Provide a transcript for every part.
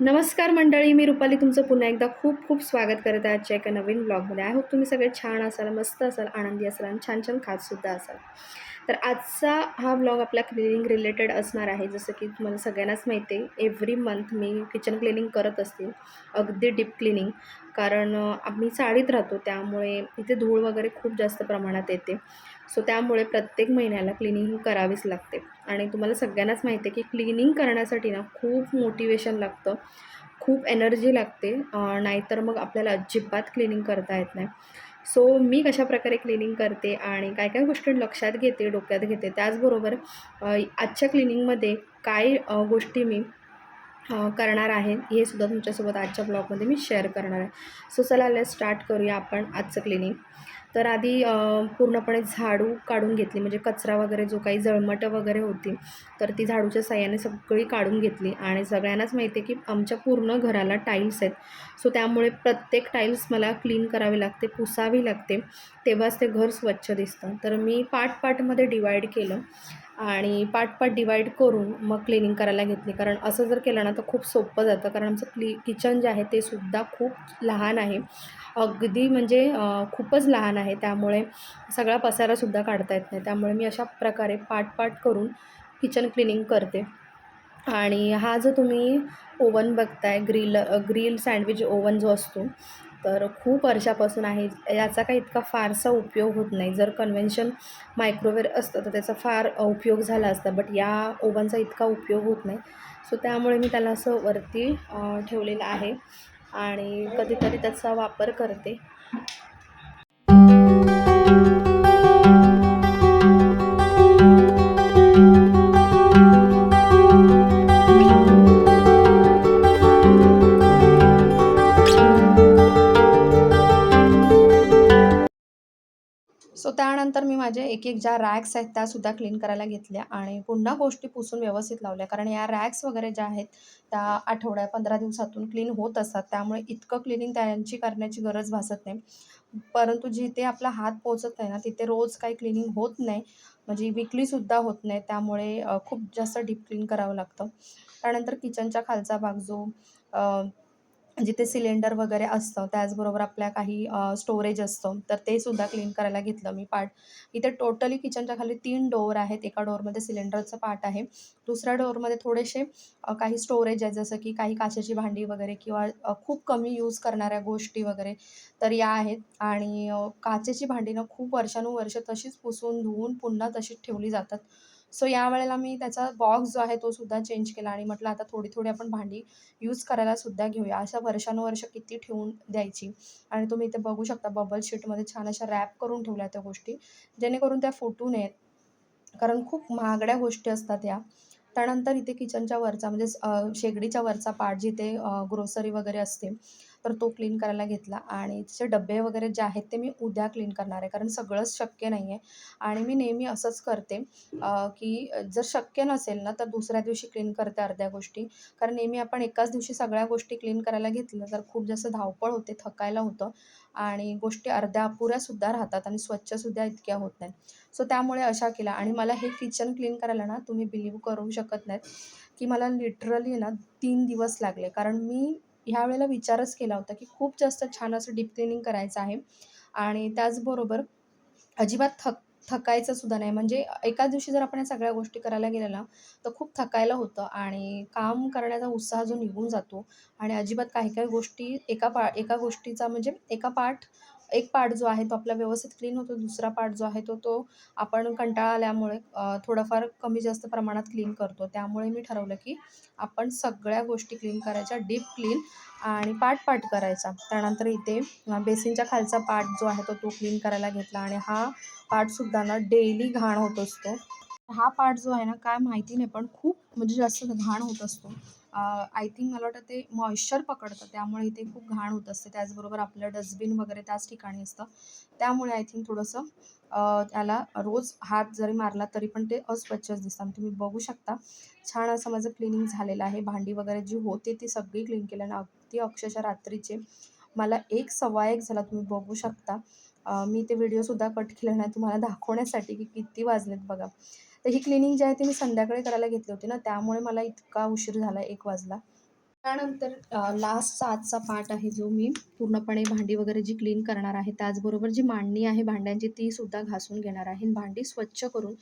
नमस्कार मंडळी, मी रुपाली तुमचं पुन्हा एकदा खूप खूप स्वागत करत आहे आजच्या एका नवीन ब्लॉगमध्ये. आय होप तुम्ही सगळे छान असाल, मस्त असाल, आनंदी असाल आणि छान छान खातसुद्धा असाल. तर आजचा हा ब्लॉग आपला क्लिनिंग रिलेटेड असणार आहे. जसं की तुम्हाला सगळ्यांनाच माहिती आहे, एव्हरी मंथ मी किचन क्लिनिंग करत असते, अगदी डीप क्लिनिंग. कारण आम्ही चाळीत राहतो, त्यामुळे इथे धूळ वगैरे खूप जास्त प्रमाणात येते. सो त्यामुळे प्रत्येक महिन्याला क्लिनिंग करावीच लागते. आणि तुम्हाला सगळ्यांनाच माहिती आहे की क्लिनिंग करण्यासाठी ना खूप मोटिवेशन लागतं, खूप एनर्जी लागते. नाहीतर मग आपल्याला अजिबात क्लिनिंग करता येत नाही. सो मी कशाप्रकारे क्लिनिंग करते आणि काय काय गोष्टी लक्षात घेते, डोक्यात घेते, त्याचबरोबर आजच्या क्लिनिंगमध्ये काय गोष्टी मी करणार आहे हे सुद्धा तुमच्यासोबत आजच्या ब्लॉगमध्ये मी शेअर करणार आहे. सो चला लेट्स स्टार्ट करूया आपण आजचं क्लिनिंग. तर आधी पूर्णपणे झाडू काढून घेतली, म्हणजे कचरा वगैरे जो काही जळमटं वगैरे होती तर ती झाडूच्या साहाय्याने सगळी काढून घेतली. आणि सगळ्यांनाच माहिती आहे की आमच्या पूर्ण घराला टाईल्स आहेत. सो त्यामुळे प्रत्येक टाईल्स मला क्लीन करावी लागते, पुसावी लागते, तेव्हाच ते घर स्वच्छ दिसतं. तर मी पार्टमध्ये डिवाईड केलं आणि पार्ट डिवाईड करून मग क्लिनिंग करायला घेतली. कारण असं जर केलं ना तर खूप सोपं जातं. कारण आमचं किचन जे आहे ते सुद्धा खूप लहान आहे, अगदी म्हणजे खूपच लहान आहे. त्यामुळे सगळा पसारासुद्धा काढता येत नाही. त्यामुळे मी अशा प्रकारे पार्ट करून किचन क्लिनिंग करते. आणि हा जो तुम्ही ओव्हन बघताय, ग्रिल सँडविच ओव्हन जो असतो, तर खूप वर्षापासून आहे. याचा काही इतका फारसा उपयोग होत नाही. जर कन्व्हेन्शन मायक्रोवेव्ह असतं तर त्याचा फार उपयोग झाला असता, बट या ओव्हनचा इतका उपयोग होत नाही. सो त्यामुळे मी त्याला असं वरती ठेवलेलं आहे आणि कधीतरी त्याचा वापर करते. सो त्यानंतर मी माझे एक ज्या रॅक्स आहेत त्यासुद्धा क्लीन करायला घेतल्या आणि पुन्हा गोष्टी पुसून व्यवस्थित लावल्या. कारण या रॅक्स वगैरे ज्या आहेत त्या आठवड्या 15 दिवसातून क्लीन होत असतात. त्यामुळे इतकं क्लिनिंग त्यांची करण्याची गरज भासत नाही. परंतु जिथे आपला हात पोहोचत नाही ना, तिथे रोज काही क्लिनिंग होत नाही, म्हणजे विकलीसुद्धा होत नाही. त्यामुळे खूप जास्त डीप क्लीन करावं लागतं. त्यानंतर किचनच्या खालचा भाग जो जिथे सिलेंडर वगैरे असतं, त्याचबरोबर आपल्या काही स्टोरेज असतं, तर ते सुद्धा क्लीन करायला घेतलं मी पार्ट. इथे टोटली किचनच्या खाली 3 डोअर आहेत. एका डोअरमध्ये सिलेंडरचं पार्ट आहे. दुसऱ्या डोअरमध्ये थोडेसे काही स्टोरेज आहे, जसं की काही काचेची भांडी वगैरे किंवा खूप कमी यूज करणाऱ्या गोष्टी वगैरे तर या आहेत. आणि काचेची भांडी ना खूप वर्षानुवर्ष तशीच पुसून, धुवून पुन्हा तशीच ठेवली जातात. सो यावेळेला मी त्याचा बॉक्स जो आहे तो सुद्धा चेंज केला आणि म्हटलं आता थोडी आपण भांडी यूज करायला सुद्धा घेऊया. अशा वर्षानुवर्ष किती ठेवून द्यायची. आणि तुम्ही इथे बघू शकता बबल शीटमध्ये छान अशा रॅप करून ठेवल्या त्या गोष्टी, जेणेकरून त्या फुटू नयेत. कारण खूप महागड्या गोष्टी असतात या. त्यानंतर इथे किचनच्या वरचा म्हणजे शेगडीच्या वरचा पार्ट जिथे ग्रोसरी वगैरे असते, तर तो क्लीन करायला घेतला. आणि तिचे डब्बे वगैरे जे आहेत ते मी उद्या क्लीन करणार आहे, कारण सगळंच शक्य नाही आहे. आणि मी नेहमी असंच करते की जर शक्य नसेल ना, तर दुसऱ्या दिवशी क्लीन करते अर्ध्या गोष्टी. कारण नेहमी आपण एकाच दिवशी सगळ्या गोष्टी क्लीन करायला घेतल्या तर खूप जास्त धावपळ होते, थकायला होतं आणि गोष्टी अर्ध्या अपुऱ्यासुद्धा राहतात आणि स्वच्छसुद्धा इतक्या होत नाहीत. सो त्यामुळे अशा केल्या. आणि मला हे किचन क्लीन करायला ना, तुम्ही बिलीव्ह करू शकत नाहीत की मला लिटरली ना 3 दिवस लागले. कारण मी ह्यावेळेला विचारच केला होता की खूप जास्त छान असं डीप क्लीनिंग करायचं आहे आणि त्याचबरोबर अजिबात थकायचं सुद्धा नाही. म्हणजे एकाच दिवशी जर आपण या सगळ्या गोष्टी करायला गेल्या ना, तर खूप थकायला होतं आणि काम करण्याचा उत्साह जो निघून जातो. आणि अजिबात काही गोष्टी एका गोष्टीचा म्हणजे एक पार्ट जो आहे तो आपला व्यवस्थित क्लीन होतो. दुसरा पार्ट जो आहे तो आपण कंटाळा आल्यामुळे थोडंफार कमी जास्त प्रमाणात क्लीन करतो. त्यामुळे मी ठरवलं की आपण सगळ्या गोष्टी क्लीन करायच्या, डीप क्लीन आणि पार्ट करायचा. त्यानंतर इथे बेसिनच्या खालचा पार्ट जो आहे तो क्लीन करायला घेतला. आणि हा पार्टसुद्धा ना डेली घाण होत असतो. हा पार्ट जो आहे ना, काय माहिती नाही, पण खूप म्हणजे जास्त घाण होत असतो. आय थिंक मला वाटतं ते मॉइश्चर पकडतं, त्यामुळे इथे खूप घाण होत असते. त्याचबरोबर आपलं डस्टबिन वगैरे त्याच ठिकाणी असतं. त्यामुळे आय थिंक थोडंसं त्याला रोज हात जरी मारला तरी पण ते अस्वच्छच दिसतं. तुम्ही बघू शकता छान असं माझं क्लिनिंग झालेलं आहे. भांडी वगैरे जी होती ती सगळी क्लीन केल्यानं अगदी अक्षरशः रात्रीचे मला 1 सव्वा 1 झाला. तुम्ही बघू शकता. मी ते व्हिडिओसुद्धा कट केले नाही तुम्हाला दाखवण्यासाठी की किती वाजलेत बघा. तर ही क्लिनिंग जी आहे ती मी संध्याकाळी करायला घेतली होती ना, त्यामुळे मला इतका उशीर झाला, 1 वाजला. त्यानंतर लास्टचा आजचा पार्ट आहे जो मी पूर्णपणे भांडी वगैरे जी क्लीन करणार आहे. त्याचबरोबर जी मांडणी आहे भांड्यांची ती सुद्धा घासून घेणार आहे. भांडी स्वच्छ करून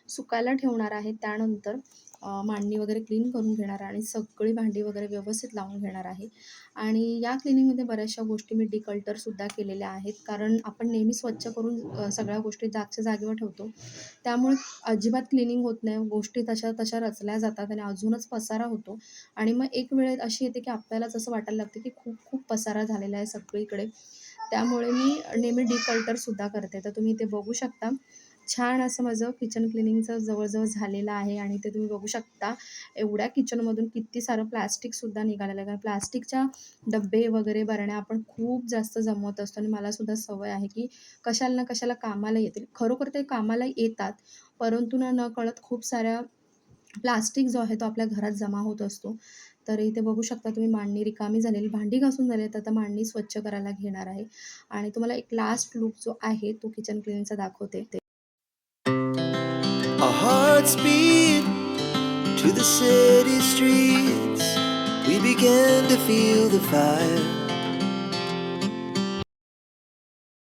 सुकायला ठेवणार आहे. त्यानंतर मांडणी वगैरे क्लीन करून घेणार आणि सगळी भांडी वगैरे व्यवस्थित लावून घेणार आहे. आणि या क्लिनिंगमध्ये बऱ्याचशा गोष्टी मी डिकल्टरसुद्धा केलेल्या आहेत. कारण आपण नेहमी स्वच्छ करून सगळ्या गोष्टी जागच्या जागेवर ठेवतो. त्यामुळे अजिबात क्लिनिंग होत नाही. गोष्टी तशा तशा रचल्या जातात आणि अजूनच पसारा होतो. आणि मग एक वेळ अशी येते की आपल्यालाच असं वाटायला लागतं की खूप खूप पसारा झालेला आहे सगळीकडे. त्यामुळे मी नेहमी डिकल्टरसुद्धा करते. तर तुम्ही इथे बघू शकता. छान असं माझं किचन क्लिनिंगचं जवळ-जवळ झालेलं आहे आणि ते तुम्ही बघू शकता. एवढ्या किचनमधून किती सारं प्लास्टिकसुद्धा निघालेलं आहे. कारण प्लास्टिकच्या डब्बे वगैरे बरण्या आपण खूप जास्त जमवत असतो आणि मलासुद्धा सवय आहे की कशाला ना कशाला कामाला येतील. खरोखर ते कामाला येतात, परंतु ना नकळत खूप साऱ्या प्लास्टिक जो आहे तो आपल्या घरात जमा होत असतो. तर इथे बघू शकता तुम्ही मांडणी रिकामी झालेली, भांडी घासून झाली आहेत. आता मांडणी स्वच्छ करायला घेणार आहे आणि तुम्हाला एक लास्ट लूक जो आहे तो किचन क्लीनचा दाखवते. Our hearts beat to the city streets. We began to feel the fire.